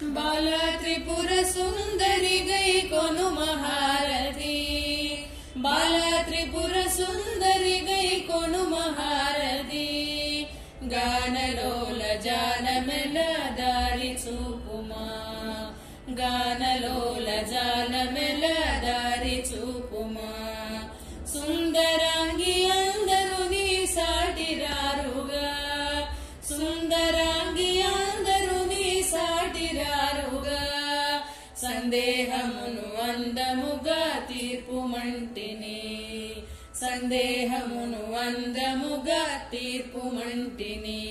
बाला त्रिपुर सुंदरी गई कोनु महारती, बाला त्रिपुर सुंदरी गई कोनु महारती, गानलोल जालमेल दारि चूपुमा, गानलोल जालमेल दारि चूपुमा, सुंदरांगी अंदरु नी साटिरारुगा, सुंदरांगी अंदरु नी साटिरारुगा, సందేహమును అందముగా తీర్పుమంటిని, సందేహమును అందముగా తీర్పుమంటిని,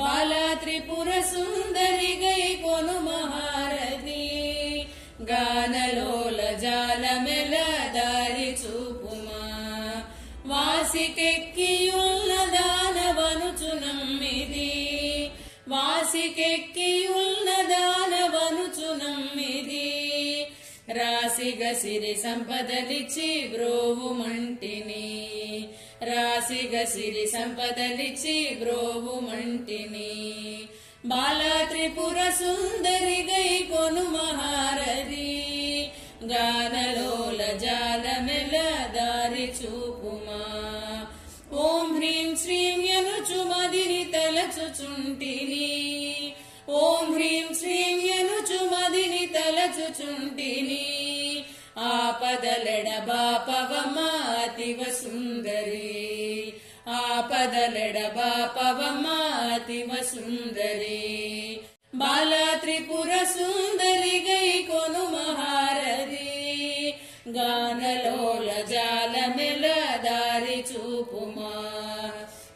బాలా త్రిపుర సుందరి గై కొను మహారథి, గానలోల జాలమెల దారి చూపుమా, వాసికెక్కియున్న దానవనుచునమ్మిది, వాసికెక్కియున్న దానవనుచునమ్మిది, రాసిగ సిరి సంపదలిచ్చి బ్రోవుమంటిని, రాసిగ సిరి సంపదలిచ్చి బ్రోవుమంటిని, బాలా త్రిపుర సుందరి గై కొను మహారథి, గానలోల జాలమెల దారి చూపుమా, ఓం హ్రీం శ్రీం యనుచు మదిని తలచుచుంటిని, ఓం హ్రీం శ్రీం యనుచు మదిని తలచుచుంటిని, ఆపదలెడ బాపవమ్మ అతివ సుందరి, ఆపదలెడ బాపవమ్మ అతివ సుందరి, బాలా త్రిపుర సుందరి గై కొను మహారథి, గానలోల జాలమెల దారి చూపుమా,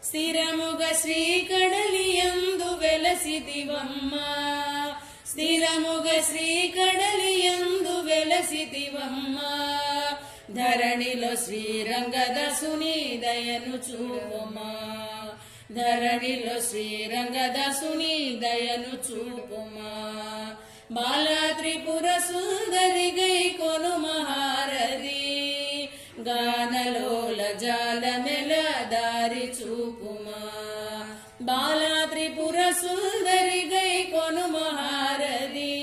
స్థిరముగ శ్రీకడలియందు వెలసితివమ్మ, స్థిరముగ శ్రీకడలియందు వెలసితివమ్మ, ధరణిలో శ్రీరంగదాసుని దయను చూపుమా, ధరణిలో శ్రీరంగదాసుని దయను చూపుమా, బాలా త్రిపుర సుందరి గై కొను మహారథి, గానలోల జాలమెల దారి చూపుమా, బాలా త్రిపుర సుందరి గై కొను మహారథి,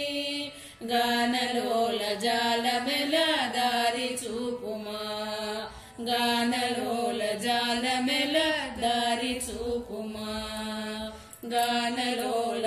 గానలోల జాలమెల దారి చూపుమా, గానలోల జాలమెల దారి చూపుమా, గానలోల